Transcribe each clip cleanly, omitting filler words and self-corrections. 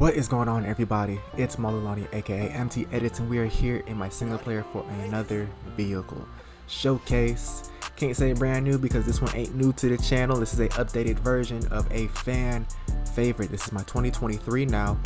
What is going on, everybody? It's Malulani aka MT Edits, and we are here in my single player for another vehicle showcase. Can't say brand new because this one ain't new to the channel. This is a updated version of a fan favorite. This is my 2023 now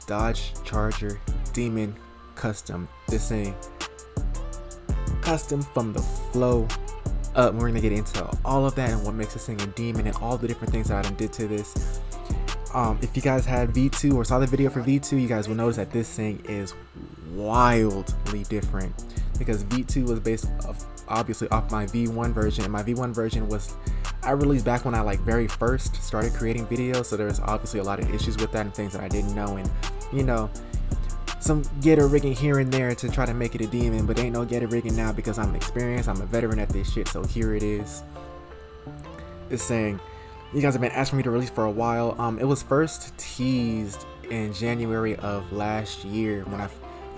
Dodge Charger Demon Custom. This thing custom from the flow up. We're gonna get into all of that and what makes this thing a demon and all the different things that I done did to this. If you guys had V2 or saw the video for V2, you guys will notice that this thing is wildly different because V2 was based obviously off my V1 version, and my V1 version was I released back when I very first started creating videos, so there's obviously a lot of issues with that and things that I didn't know, and you know, some getter rigging here and there to try to make it a demon, but ain't no getter rigging now because I'm experienced, I'm a veteran at this shit. So here it is. It's saying you guys have been asking me to release for a while. It was first teased in January of last year when I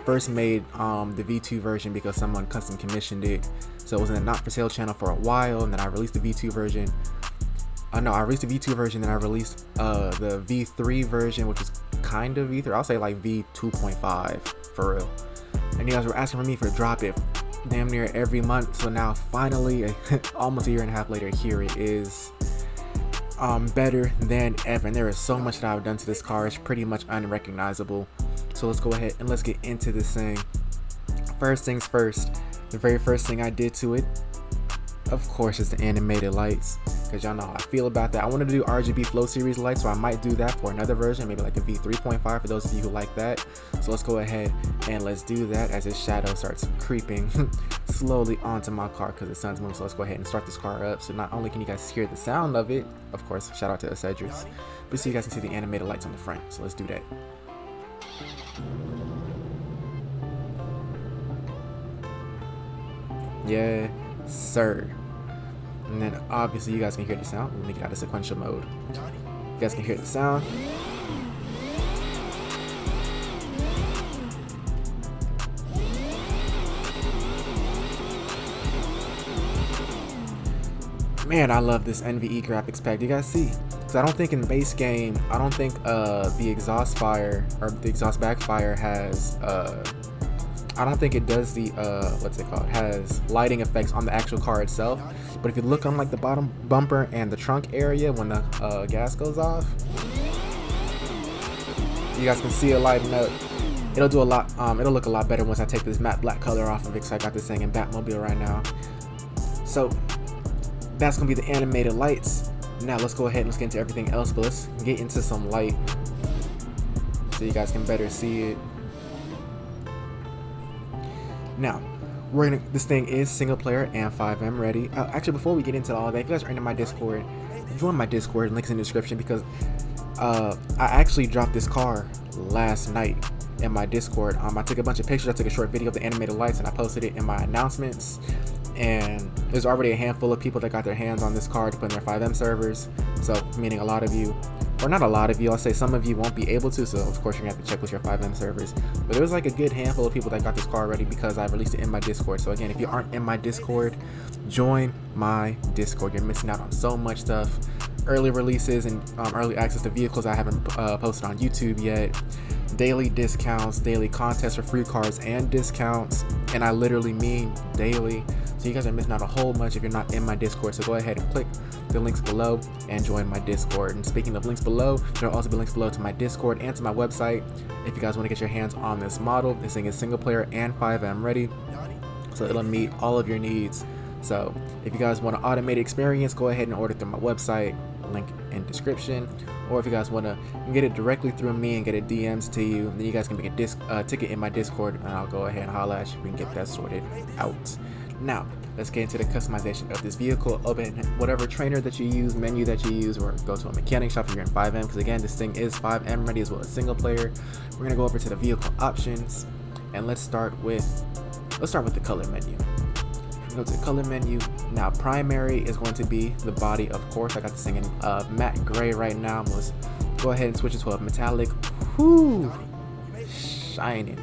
first made the V2 version because someone custom commissioned it. So it was in the not for sale channel for a while, and then I released the V2 version. I released the V2 version, then I released the V3 version, which is kind of V3. I'll say like V2.5 for real. And you guys were asking for me to drop it damn near every month. So now finally, almost a year and a half later, here it is. Better than ever, and there is so much that I've done to this car. It's pretty much unrecognizable. So let's go ahead and let's get into this thing. First things first, the very first thing I did to it, of course, is the animated lights, because y'all know how I feel about that. I wanted to do RGB Flow Series lights, so I might do that for another version, maybe like a V3.5 for those of you who like that. So let's go ahead and let's do that as its shadow starts creeping slowly onto my car because the sun's moving. So let's go ahead and start this car up. So not only can you guys hear the sound of it, of course, shout out to Cedrics, but so you guys can see the animated lights on the front. So let's do that. Yeah, sir. And then obviously you guys can hear the sound. Let me get out of sequential mode. You guys can hear the sound. Man, I love this NVE graphics pack. Do you guys see? Because I don't think in the base game, I don't think the exhaust fire or the exhaust backfire has I don't think it does the what's it called, has lighting effects on the actual car itself. But if you look on like the bottom bumper and the trunk area when the gas goes off, you guys can see it lighting up. It'll do a lot, it'll look a lot better once I take this matte black color off of it, because I got this thing in Batmobile right now. So that's gonna be the animated lights. Now let's go ahead and let's get into everything else, but let's get into some light so you guys can better see it. Now, this thing is single player and FiveM ready. Actually, before we get into all that, if you guys are into my Discord, join my Discord. Links in the description, because I actually dropped this car last night in my Discord. I took a bunch of pictures. I took a short video of the animated lights and I posted it in my announcements. And there's already a handful of people that got their hands on this car to put in their FiveM servers. So, meaning a lot of you, or not a lot of you, I'll say some of you won't be able to, so of course you're gonna have to check with your FiveM servers. But there was like a good handful of people that got this car already because I released it in my Discord. So again, if you aren't in my Discord, join my Discord. You're missing out on so much stuff. Early releases and early access to vehicles I haven't posted on YouTube yet. Daily discounts, daily contests for free cars and discounts. And I literally mean daily. So you guys are missing out a whole bunch if you're not in my Discord. So go ahead and click the links below and join my Discord. And speaking of links below, there will also be links below to my Discord and to my website if you guys want to get your hands on this model. This thing is single player and FiveM ready, so it'll meet all of your needs. So if you guys want an automated experience, go ahead and order through my website, link in description. Or if you guys want to get it directly through me and get it DMs to you, then you guys can make a ticket in my Discord, and I'll go ahead and holla at you. We can get that sorted out. Now, let's get into the customization of this vehicle. Open whatever trainer that you use, menu that you use, or go to a mechanic shop if you're in FiveM, because again, this thing is FiveM ready as well as single player. We're gonna go over to the vehicle options, and let's start with the color menu. Go to the color menu. Now, primary is going to be the body, of course. I got this thing in matte gray right now. Let's go ahead and switch it to a metallic. Whoo, shining.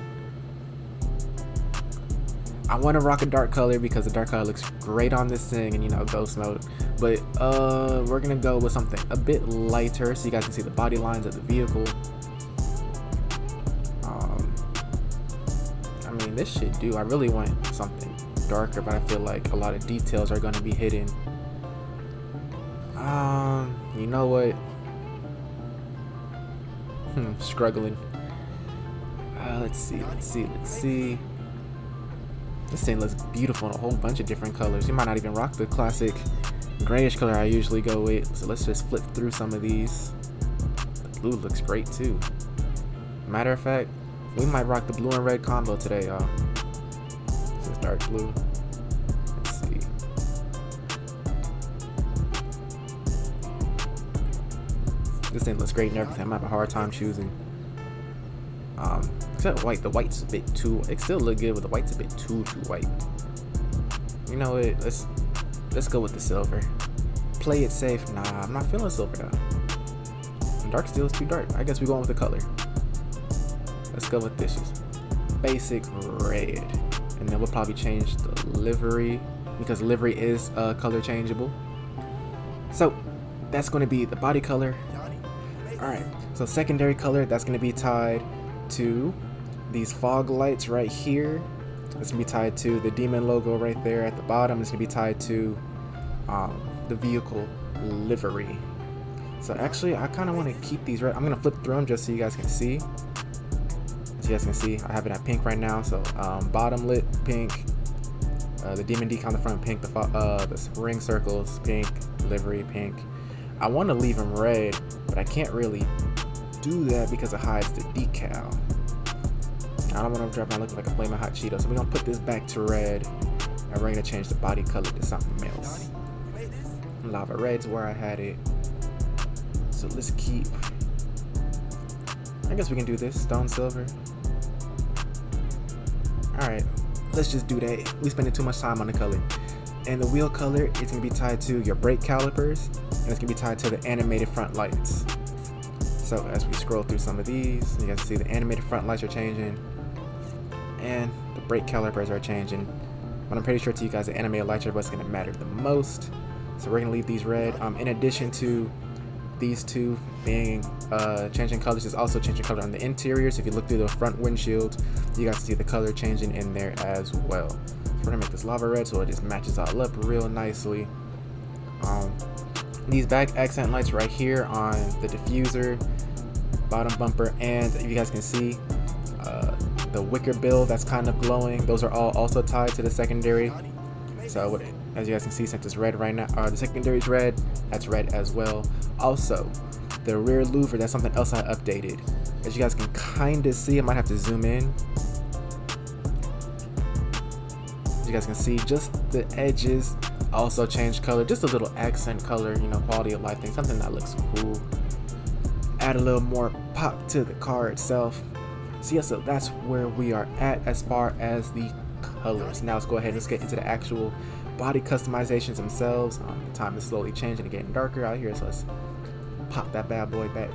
I want to rock a dark color because the dark color looks great on this thing, and you know, ghost mode. But we're gonna go with something a bit lighter so you guys can see the body lines of the vehicle. and this should do. I really want something darker, but I feel like a lot of details are going to be hidden. You know what? Struggling. Let's see. This thing looks beautiful in a whole bunch of different colors. You might not even rock the classic grayish color I usually go with. So let's just flip through some of these. The blue looks great too. Matter of fact, we might rock the blue and red combo today, y'all. This is dark blue. Let's see. This thing looks great and everything. I'm having a hard time choosing. Except white. The white's a bit too. It still look good, but the white's a bit too white. You know what? Let's go with the silver. Play it safe. Nah, I'm not feeling silver though. Dark steel is too dark. I guess we're going with the color. Let's go with this. Just basic red, and then we'll probably change the livery because livery is color changeable. So that's going to be the body color. All right. So secondary color, that's going to be tied to these fog lights right here. It's gonna be tied to the demon logo right there at the bottom. It's gonna be tied to the vehicle livery. So actually, I kind of want to keep these red. I'm gonna flip through them just so you guys can see. As you guys can see, I have it at pink right now. So bottom lit pink, the demon decal on the front pink, the ring circles pink, livery pink. I want to leave them red, but I can't really do that because it hides the decal. I don't want to drive around looking like a flaming hot Cheeto, so we're gonna put this back to red, and we're gonna change the body color to something else. Lava red's where I had it, so let's keep. I guess we can do this stone silver. All right, let's just do that. We spending too much time on the color, and the wheel color is gonna be tied to your brake calipers, and it's gonna be tied to the animated front lights. So as we scroll through some of these, you guys see the animated front lights are changing and the brake calipers are changing. But I'm pretty sure to you guys the animated lights are what's going to matter the most. So we're going to leave these red. In addition to these two being changing colors, is also changing color on the interior. So if you look through the front windshield, you guys see the color changing in there as well. So we're going to make this lava red so it just matches all up real nicely. These back accent lights right here on the diffuser, bottom bumper, and if you guys can see the wicker bill that's kind of glowing, those are all also tied to the secondary. So as you guys can see, since it's red right now, the secondary is red, that's red as well. Also the rear louver, that's something else I updated. As you guys can kind of see, I might have to zoom in. As you guys can see, just the edges also changed color, just a little accent color, you know, quality of life thing, something that looks cool. Add a little more pop to the car itself. So yeah, so that's where we are at as far as the colors. Now let's go ahead and let's get into the actual body customizations themselves. The time is slowly changing and getting darker out here, so let's pop that bad boy back.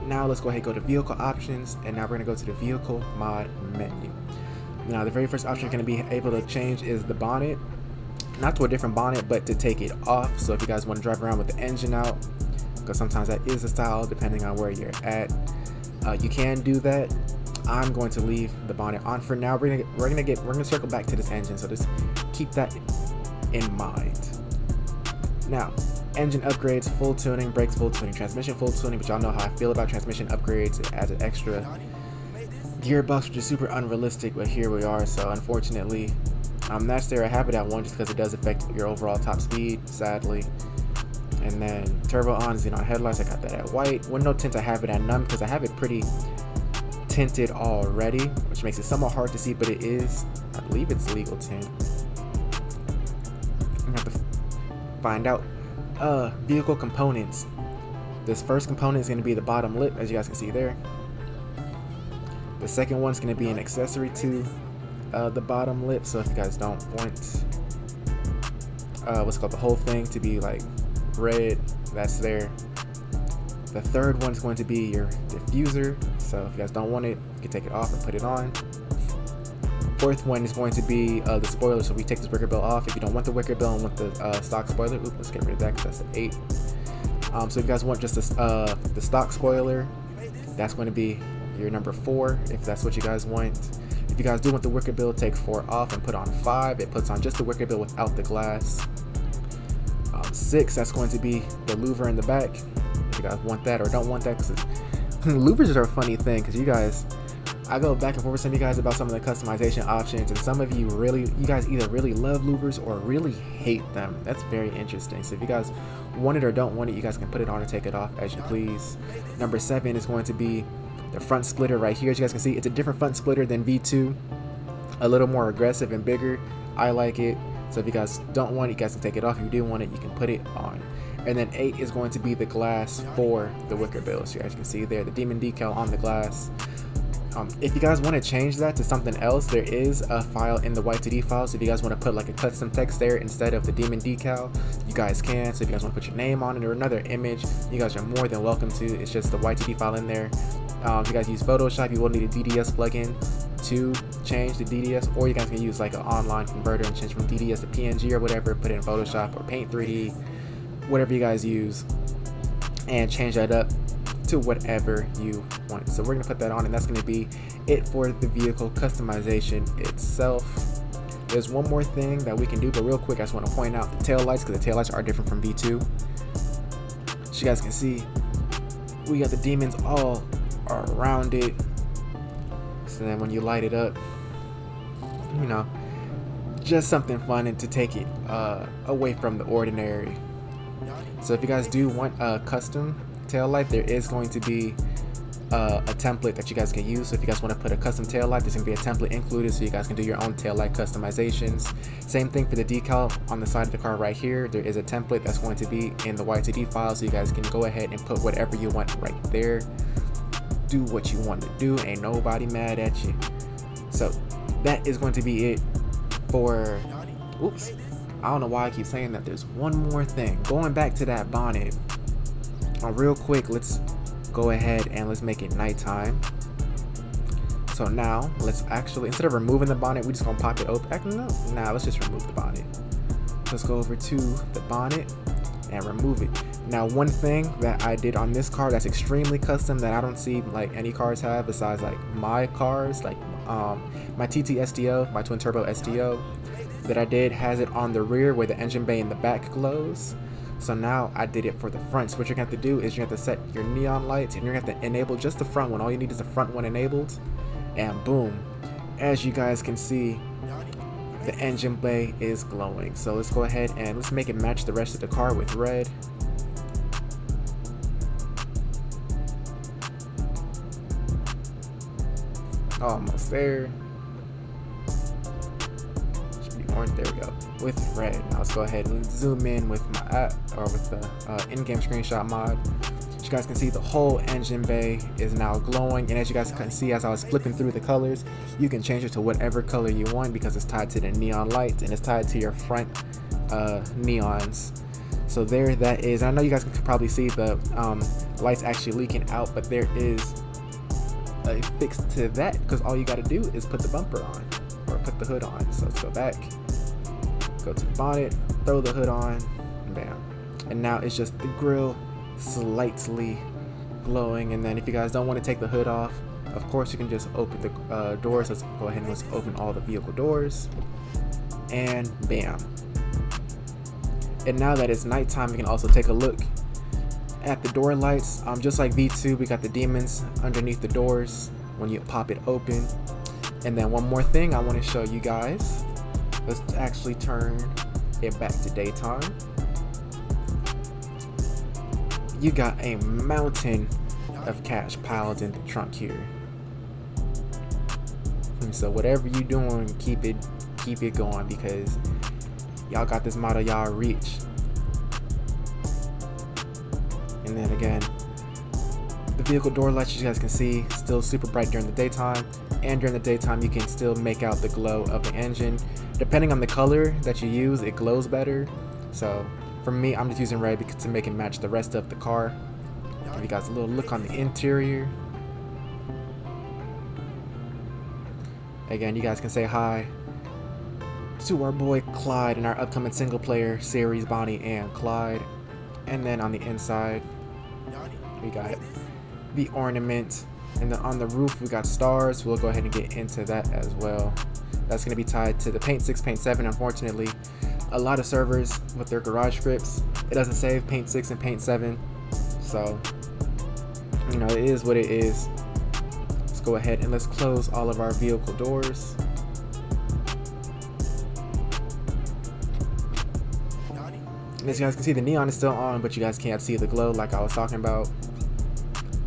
Now let's go ahead and go to vehicle options, and now we're gonna go to the vehicle mod menu. Now the very first option you're gonna be able to change is the bonnet. Not to a different bonnet, but to take it off. So if you guys want to drive around with the engine out, because sometimes that is a style depending on where you're at, you can do that. I'm going to leave the bonnet on for now. We're gonna circle back to this engine, so just keep that in mind. Now, engine upgrades, full tuning, brakes full tuning, transmission full tuning, but y'all know how I feel about transmission upgrades. It adds an extra gearbox, which is super unrealistic, but here we are. So unfortunately, that's there. I have it at 1 just because it does affect your overall top speed, sadly. And then turbo on, xenon headlights, I got that at white. Window tint, I have it at none because I have it pretty tinted already, which makes it somewhat hard to see, but it is, I believe it's legal tint. I'm gonna have to find out. Vehicle components. This first component is going to be the bottom lip, as you guys can see there. The second one is going to be an accessory to the bottom lip, so if you guys don't want what's called the whole thing to be like red, that's there. The third one is going to be your diffuser, so if you guys don't want it, you can take it off and put it on. Fourth one is going to be the spoiler, so we take this wicker bill off. If you don't want the wicker bill and want the stock spoiler, let's get rid of that because that's the 8. So if you guys want just the stock spoiler, that's going to be your number 4, if that's what you guys want. If If you guys do want the wicker bill, take 4 off and put on 5. It puts on just the wicker bill without the glass. 6, that's going to be the louver in the back. If you guys want that or don't want that, because louvers are a funny thing, because you guys, I go back and forth with some of you guys about some of the customization options, and some of you guys either really love louvers or really hate them. That's very interesting. So if you guys want it or don't want it, you guys can put it on or take it off as you please. Number 7 is going to be the front splitter right here. As you guys can see, it's a different front splitter than V2, a little more aggressive and bigger. I like it. So if you guys don't want it, you guys can take it off. If you do want it, you can put it on. And then 8 is going to be the glass for the wicker bill. So as you can see there, the demon decal on the glass. If you guys want to change that to something else, there is a file in the Y2D file. So if you guys want to put like a custom text there instead of the demon decal, you guys can. So if you guys want to put your name on it or another image, you guys are more than welcome to. It's just the Y2D file in there. If you guys use Photoshop, you will need a DDS plugin to change the DDS, or you guys can use like an online converter and change from DDS to PNG or whatever, put it in Photoshop or Paint 3D, whatever you guys use, and change that up to whatever you want. So we're gonna put that on, and that's gonna be it for the vehicle customization itself. There's one more thing that we can do, but real quick, I just want to point out the tail lights, because the tail lights are different from V2. So you guys can see we got the demons all around it. So then when you light it up, you know, just something fun and to take it away from the ordinary. So if you guys do want a custom tail light, there is going to be a template that you guys can use. So if you guys want to put a custom tail light, there's going to be a template included, so you guys can do your own tail light customizations. Same thing for the decal on the side of the car right here. There is a template that's going to be in the Y2D file, so you guys can go ahead and put whatever you want right there. Do what you want to do, ain't nobody mad at you. So that is going to be it for, oops, I don't know why I keep saying that. There's one more thing. Going back to that bonnet, real quick, let's go ahead and let's make it nighttime. So now let's actually, instead of removing the bonnet, we just gonna pop it open. Actually, no, let's just remove the bonnet. Let's go over to the bonnet and remove it. Now, one thing that I did on this car that's extremely custom that I don't see like any cars have besides like my cars, like my TT STO, my twin turbo STO that I did, has it on the rear where the engine bay in the back glows. So now I did it for the front. So what you're gonna have to do is you're gonna have to set your neon lights, and you're gonna have to enable just the front one. All you need is the front one enabled, and boom, as you guys can see, the engine bay is glowing. So let's go ahead and let's make it match the rest of the car with red. Almost there. Should be orange. There we go. With red. Now let's go ahead and zoom in with my app, or with the in-game screenshot mod. As you guys can see, the whole engine bay is now glowing, and as you guys can see, as I was flipping through the colors, you can change it to whatever color you want because it's tied to the neon lights and it's tied to your front neons. So there that is. I know you guys can probably see the lights actually leaking out, but there is a fix to that, because all you got to do is put the bumper on or put the hood on. So let's go back, go to the bonnet, throw the hood on, bam, and now it's just the grill slightly glowing. And then if you guys don't want to take the hood off, of course you can just open the doors. Let's go ahead and let's open all the vehicle doors, and bam. And now that it's nighttime, you can also take a look at the door lights. Just like V2, we got the demons underneath the doors when you pop it open. And then one more thing I want to show you guys. Let's actually turn it back to daytime. You got a mountain of cash piled in the trunk here. And so whatever you're doing, keep it going, because y'all got this model y'all reach. And then again, the vehicle door lights, you guys can see, still super bright during the daytime, and during the daytime you can still make out the glow of the engine. Depending on the color that you use, it glows better. So for me, I'm just using red to make it match the rest of the car. Give you guys a little look on the interior. Again, you guys can say hi to our boy Clyde in our upcoming single player series, Bonnie and Clyde. And then on the inside, we got the ornament And then on the roof we got stars. We'll go ahead and get into that as well. That's going to be tied to the Paint 6, Paint 7. Unfortunately, a lot of servers with their garage scripts, it doesn't save Paint 6 and Paint 7. So, you know, it is what it is. Let's go ahead and let's close all of our vehicle doors. And as you guys can see, the neon is still on, but you guys can't see the glow like I was talking about.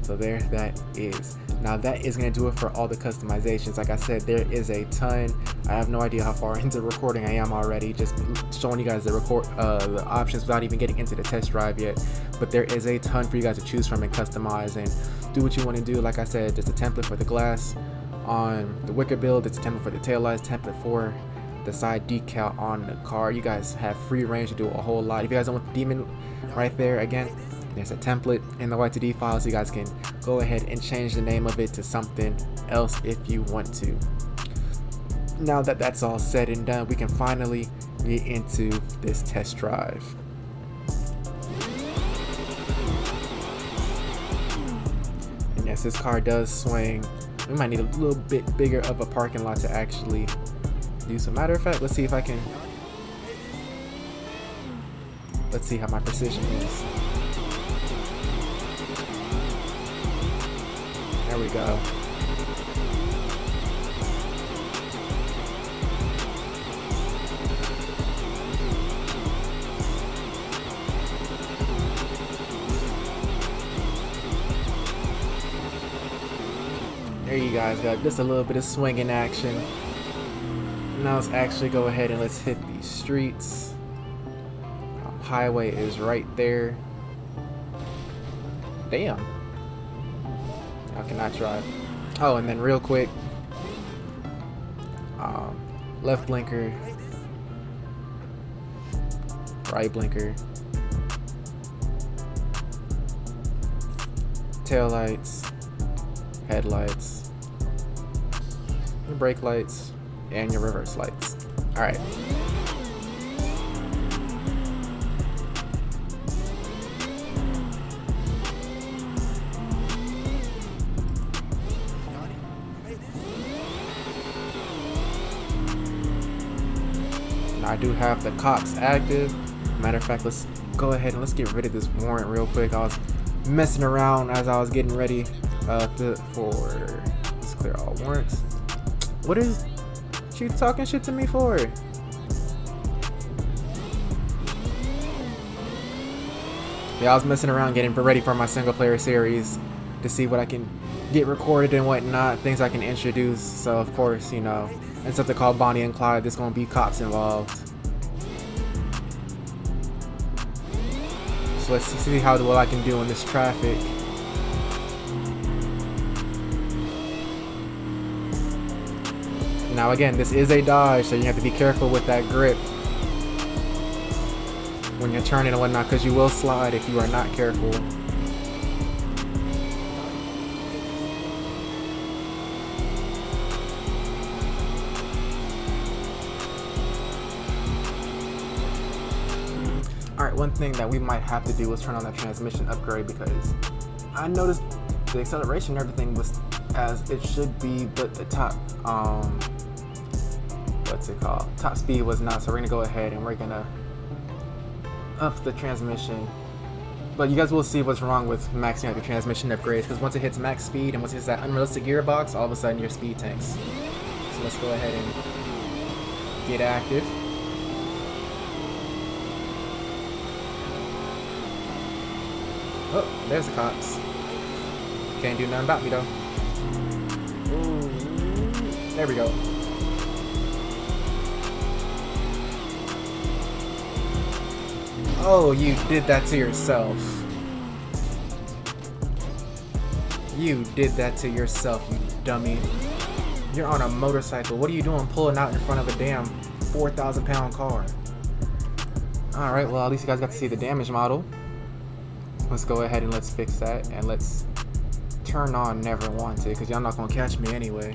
So there that is. Now that is going to do it for all the customizations. Like I said, there is a ton. I have no idea how far into recording I am already, just showing you guys the the options without even getting into the test drive yet. But there is a ton for you guys to choose from and customize and do what you want to do. Like I said, just a template for the glass on the wicker build, it's a template for the taillights, template for the side decal on the car. You guys have free range to do a whole lot. If you guys don't want the demon right there, again, there's a template in the Y2D file, so you guys can go ahead and change the name of it to something else if you want to. Now that that's all said and done, we can finally get into this test drive. And yes, this car does swing. We might need a little bit bigger of a parking lot to actually do so. Matter of fact, let's see if I can. Let's see how my precision is. There we go. There you guys got just a little bit of swinging action. Now let's actually go ahead and let's hit these streets. Highway is right there. Damn. How can I drive? Oh, and then real quick, left blinker, right blinker, tail lights, headlights, your brake lights, and your reverse lights. All right. I do have the cops active. Matter of fact, let's go ahead and let's get rid of this warrant real quick. I was messing around as I was getting ready let's clear all warrants. What is you talking shit to me for? Yeah, I was messing around getting ready for my single player series to see what I can get recorded and whatnot, things I can introduce. So of course, you know, and something called Bonnie and Clyde, there's gonna be cops involved. So let's see how well I can do in this traffic. Now again, this is a Dodge, so you have to be careful with that grip when you're turning and whatnot, because you will slide if you are not careful. Alright, one thing that we might have to do is turn on that transmission upgrade, because I noticed the acceleration and everything was as it should be, but the top top speed was not. So we're gonna go ahead and we're gonna up the transmission, but you guys will see what's wrong with maxing out your transmission upgrades, because once it hits max speed and once it hits that unrealistic gearbox, all of a sudden your speed tanks. So let's go ahead and get active. Oh, there's the cops. Can't do nothing about me though. Ooh, there we go. Oh, you did that to yourself. You did that to yourself, you dummy. You're on a motorcycle. What are you doing pulling out in front of a damn 4,000-pound car? Alright, well, at least you guys got to see the damage model. Let's go ahead and let's fix that, and let's turn on Never Wanted, because y'all not gonna catch me anyway.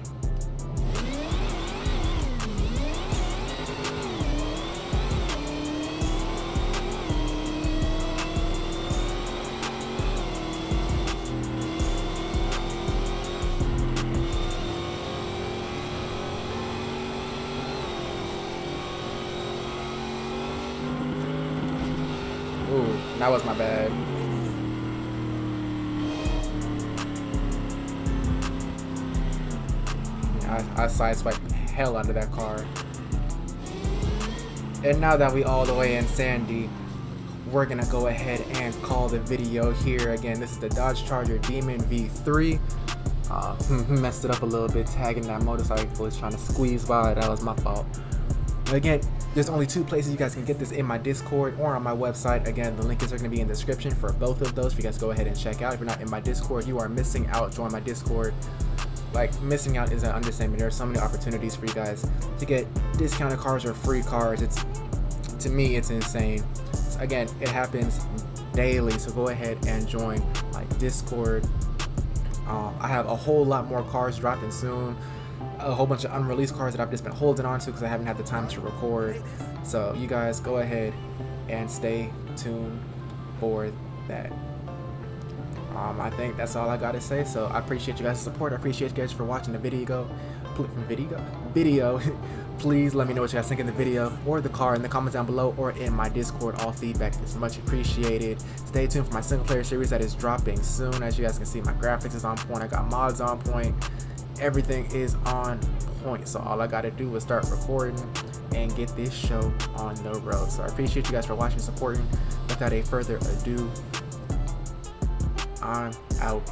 That was my bad. I sideswiped the hell out of that car. And now that we all the way in Sandy, we're gonna go ahead and call the video here. Again, this is the Dodge Charger Demon V3. Messed it up a little bit, tagging that motorcycle, trying to squeeze by. That was my fault. Again, there's only 2 places you guys can get this: in my Discord or on my website. Again, the link is going to be in the description for both of those. If you guys go ahead and check out. If you're not in my Discord, you are missing out. Join my Discord. Like, missing out is an understatement. There are so many opportunities for you guys to get discounted cars or free cars. To me, it's insane. So again, it happens daily. So go ahead and join my Discord. I have a whole lot more cars dropping soon. A whole bunch of unreleased cars that I've just been holding on to because I haven't had the time to record. So you guys go ahead and stay tuned for that. I think that's all I gotta say. So I appreciate you guys' support. I appreciate you guys for watching the video. Please let me know what you guys think of the video or the car in the comments down below or in my Discord. All feedback is much appreciated. Stay tuned for my single player series that is dropping soon. As you guys can see, my graphics is on point. I got mods on point. Everything is on point. So all I gotta do is start recording and get this show on the road. So I appreciate you guys for watching and supporting. Without a further ado, I'm out.